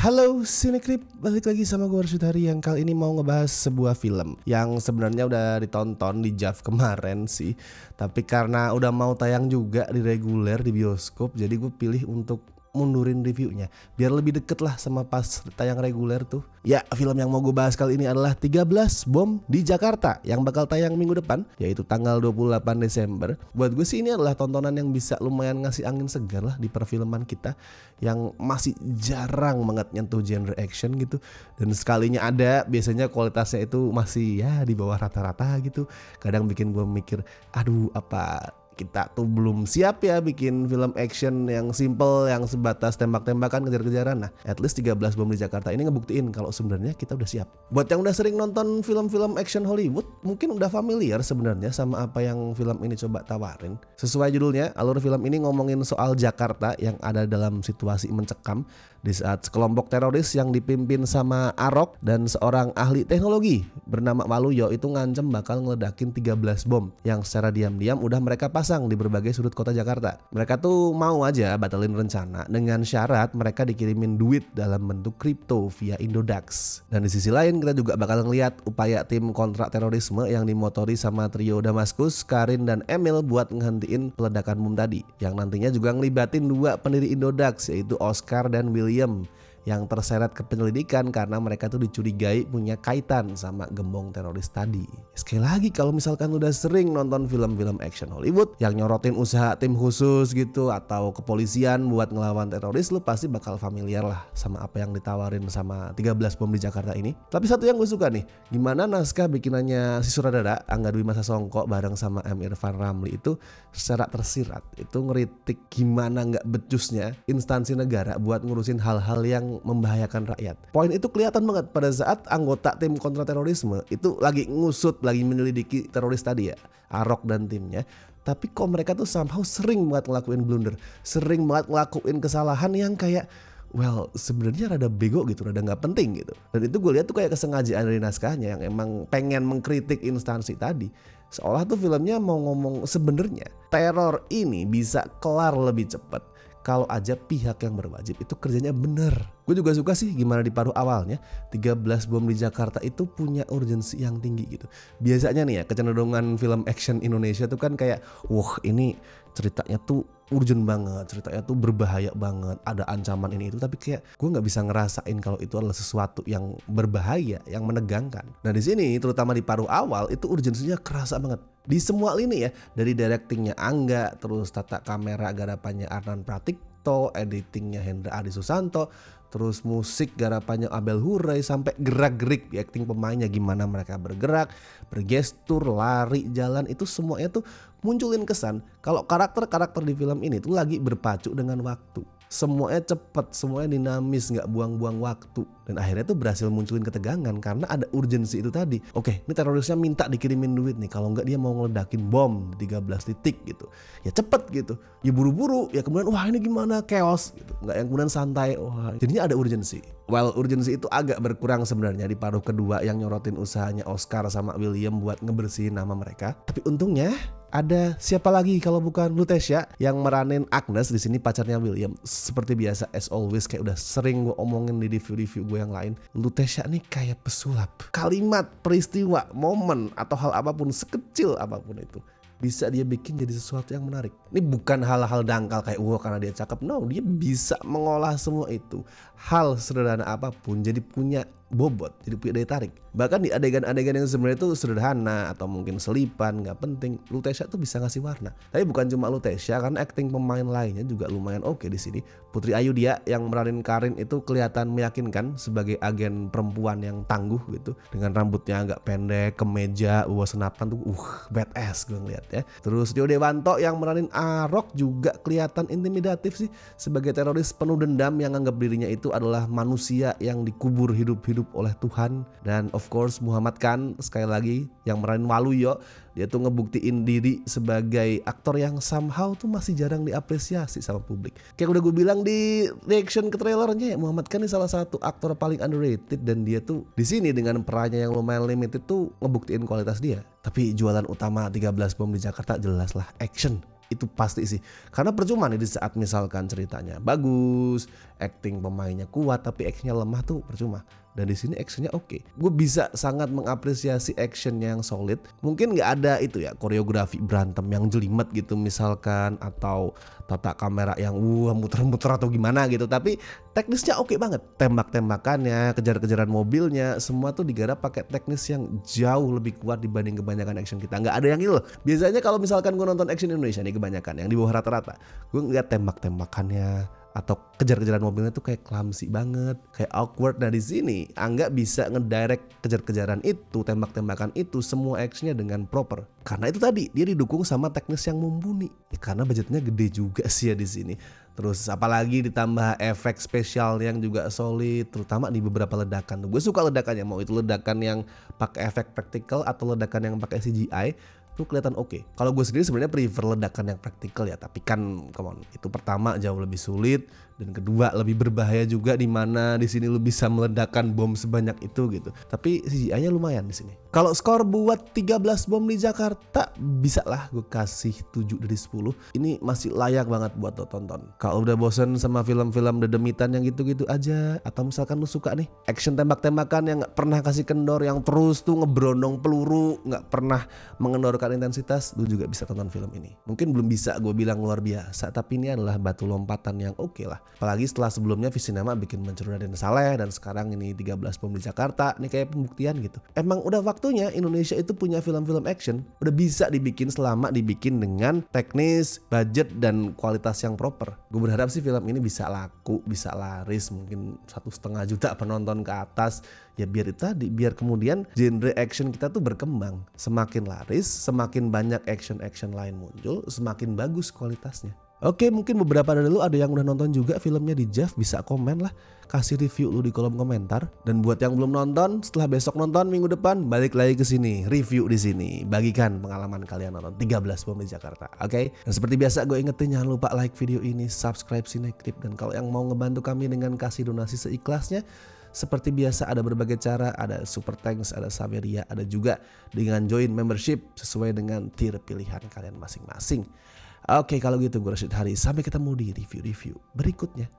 Halo Cinecrip, balik lagi sama gue Arsyad Hari yang kali ini mau ngebahas sebuah film yang sebenarnya udah ditonton di JAV kemarin sih, tapi karena udah mau tayang juga di reguler di bioskop, jadi gue pilih untuk mundurin reviewnya biar lebih deket lah sama pas tayang reguler tuh. Ya, film yang mau gue bahas kali ini adalah 13 Bom di Jakarta yang bakal tayang minggu depan, yaitu tanggal 28 Desember. Buat gue sih ini adalah tontonan yang bisa lumayan ngasih angin segar lah di perfilman kita yang masih jarang banget nyentuh genre action gitu. Dan sekalinya ada, biasanya kualitasnya itu masih ya di bawah rata-rata gitu. Kadang bikin gue mikir, aduh apa kita tuh belum siap ya bikin film action yang simple, yang sebatas tembak-tembakan, kejar-kejaran. Nah, at least 13 Bom di Jakarta ini ngebuktiin kalau sebenarnya kita udah siap. Buat yang udah sering nonton film-film action Hollywood, mungkin udah familiar sebenarnya sama apa yang film ini coba tawarin. Sesuai judulnya, alur film ini ngomongin soal Jakarta yang ada dalam situasi mencekam di saat sekelompok teroris yang dipimpin sama Arok dan seorang ahli teknologi bernama Waluyo itu ngancem bakal ngeledakin 13 bom yang secara diam-diam udah mereka pasang di berbagai sudut kota Jakarta. Mereka tuh mau aja batalin rencana dengan syarat mereka dikirimin duit dalam bentuk kripto via Indodax. Dan di sisi lain kita juga bakal ngeliat upaya tim kontra terorisme yang dimotori sama trio Damaskus, Karin dan Emil buat ngehentiin peledakan bom tadi, yang nantinya juga ngelibatin dua pendiri Indodax yaitu Oscar dan William yang terseret ke penyelidikan karena mereka tuh dicurigai punya kaitan sama gembong teroris tadi. Sekali lagi, kalau misalkan udah sering nonton film-film action Hollywood yang nyorotin usaha tim khusus gitu atau kepolisian buat ngelawan teroris, lu pasti bakal familiar lah sama apa yang ditawarin sama 13 Bom di Jakarta ini. Tapi satu yang gue suka nih, gimana naskah bikinannya si sutradara Angga Dwi Masa Songko bareng sama M. Irfan Ramli itu secara tersirat itu ngeritik gimana nggak becusnya instansi negara buat ngurusin hal-hal yang membahayakan rakyat. Poin itu kelihatan banget pada saat anggota tim kontraterorisme itu lagi ngusut, lagi menyelidiki teroris tadi ya, Arok dan timnya. Tapi kok mereka tuh somehow sering banget ngelakuin blunder, sering banget ngelakuin kesalahan yang kayak sebenarnya rada bego gitu, rada nggak penting gitu. Dan itu gue lihat tuh kayak kesengajaan dari naskahnya yang emang pengen mengkritik instansi tadi. Seolah tuh filmnya mau ngomong sebenarnya teror ini bisa kelar lebih cepat kalau aja pihak yang berwajib itu kerjanya bener. Gue juga suka sih gimana di paruh awalnya 13 Bom di Jakarta itu punya urgensi yang tinggi gitu. Biasanya nih ya kecenderungan film action Indonesia tuh kan kayak wah ini ceritanya tuh urgent banget, ceritanya tuh berbahaya banget, ada ancaman ini itu, tapi kayak gue nggak bisa ngerasain kalau itu adalah sesuatu yang berbahaya, yang menegangkan. Nah di sini terutama di paruh awal itu urgensinya kerasa banget di semua lini ya, dari directingnya Angga, terus tata kamera garapannya Arnan Pratikto, editingnya Hendra Adi Susanto, terus musik garapannya Abel Huray, sampai gerak-gerik di acting pemainnya gimana mereka bergerak, bergestur, lari, jalan, itu semuanya tuh munculin kesan kalau karakter-karakter di film ini tuh lagi berpacu dengan waktu. Semuanya cepet, semuanya dinamis, gak buang-buang waktu. Dan akhirnya tuh berhasil munculin ketegangan karena ada urgensi itu tadi. Oke, ini terorisnya minta dikirimin duit nih, kalau enggak dia mau ngeledakin bom di 13 titik gitu. Ya cepet gitu, ya buru-buru, ya kemudian wah ini gimana, chaos gitu. Enggak yang kemudian santai, wah jadinya ada urgensi. Well, urgensi itu agak berkurang sebenarnya di paruh kedua yang nyorotin usahanya Oscar sama William buat ngebersihin nama mereka. Tapi untungnya ada siapa lagi kalau bukan Lutetia yang meranin Agnes, di sini pacarnya William. Seperti biasa, as always, kayak udah sering gue omongin di review-review gue yang lain, Lutetia nih kayak pesulap. Kalimat, peristiwa, momen, atau hal apapun, sekecil apapun itu, bisa dia bikin jadi sesuatu yang menarik. Ini bukan hal-hal dangkal kayak karena dia cakep. No, dia bisa mengolah semua itu. Hal sederhana apapun jadi punya bobot, jadi punya daya tarik. Bahkan di adegan-adegan yang sebenarnya itu sederhana atau mungkin selipan, nggak penting, Lutetia tuh bisa ngasih warna. Tapi bukan cuma Lutetia, karena acting pemain lainnya juga lumayan oke di sini. Putri Ayu dia yang meranin Karin itu kelihatan meyakinkan sebagai agen perempuan yang tangguh gitu, dengan rambutnya agak pendek, kemeja, senapan tuh badass gue ngeliat ya. Terus Rio Dewanto yang meranin Arok juga kelihatan intimidatif sih, sebagai teroris penuh dendam yang anggap dirinya itu adalah manusia yang dikubur hidup-hidup oleh Tuhan. Dan of course Muhammad Khan sekali lagi yang meranin Waluyo, dia tuh ngebuktiin diri sebagai aktor yang somehow tuh masih jarang diapresiasi sama publik. Kayak udah gue bilang di reaction ke trailernya ya, Muhammad Khan ini salah satu aktor paling underrated, dan dia tuh di sini dengan perannya yang lumayan limited tuh ngebuktiin kualitas dia. Tapi jualan utama 13 Bom di Jakarta jelas lah action. Itu pasti sih. Karena percuma nih di saat misalkan ceritanya bagus, acting pemainnya kuat tapi actionnya lemah tuh percuma. Dan di sini actionnya oke. Gue bisa sangat mengapresiasi actionnya yang solid. Mungkin nggak ada itu ya koreografi berantem yang jelimet gitu misalkan, atau tata kamera yang muter-muter atau gimana gitu. Tapi teknisnya oke banget. Tembak-tembakannya, kejar-kejaran mobilnya, semua tuh digarap pakai teknis yang jauh lebih kuat dibanding kebanyakan action kita. Nggak ada yang itu loh. Biasanya kalau misalkan gue nonton action Indonesia nih kebanyakan yang di bawah rata-rata, gue ngeliat tembak-tembakannya atau kejar-kejaran mobilnya tuh kayak clumsy banget, kayak awkward. Nah di sini Angga bisa ngedirect kejar-kejaran itu, tembak-tembakan itu, semua actionnya dengan proper. Karena itu tadi dia didukung sama teknis yang mumpuni. Ya, karena budgetnya gede juga sih ya di sini. Terus apalagi ditambah efek spesial yang juga solid, terutama di beberapa ledakan. Gue suka ledakannya, mau itu ledakan yang pakai efek praktikal atau ledakan yang pakai CGI. Tuh kelihatan oke. Kalau gue sendiri sebenarnya prefer ledakan yang praktikal ya, tapi kan come on, itu pertama jauh lebih sulit, dan kedua lebih berbahaya juga, di mana di sini lu bisa meledakkan bom sebanyak itu gitu. Tapi CGI-nya lumayan di sini. Kalau skor buat 13 bom di Jakarta, bisa lah gue kasih 7 dari 10. Ini masih layak banget buat lo tonton. Kalau udah bosen sama film-film dedemitan yang gitu-gitu aja, atau misalkan lu suka nih action tembak-tembakan yang gak pernah kasih kendor, yang terus tuh ngebrondong peluru, gak pernah mengendorkan intensitas, lu juga bisa tonton film ini. Mungkin belum bisa gue bilang luar biasa, tapi ini adalah batu lompatan yang oke lah. Apalagi setelah sebelumnya Visinema bikin Mencuri Raden Saleh, dan sekarang ini 13 bom di Jakarta. Ini kayak pembuktian gitu. Emang udah waktunya Indonesia itu punya film-film action. Udah bisa dibikin selama dibikin dengan teknis, budget, dan kualitas yang proper. Gue berharap sih film ini bisa laku, bisa laris, mungkin 1,5 juta penonton ke atas. Ya biar itu tadi, biar kemudian genre action kita tuh berkembang. Semakin laris, semakin banyak action-action lain muncul, semakin bagus kualitasnya. Oke, mungkin beberapa dari lu ada yang udah nonton juga filmnya di Jeff, bisa komen lah, kasih review lu di kolom komentar. Dan buat yang belum nonton, setelah besok nonton minggu depan balik lagi ke sini, review di sini, bagikan pengalaman kalian nonton 13 bom di Jakarta. Oke? Dan seperti biasa gue ingetin, jangan lupa like video ini, subscribe Cinecrip, dan kalau yang mau ngebantu kami dengan kasih donasi seikhlasnya, seperti biasa ada berbagai cara, ada super thanks, ada Saveria, ada juga dengan join membership sesuai dengan tier pilihan kalian masing-masing. Oke, kalau gitu gue Rashid Hari, sampai ketemu di review-review berikutnya.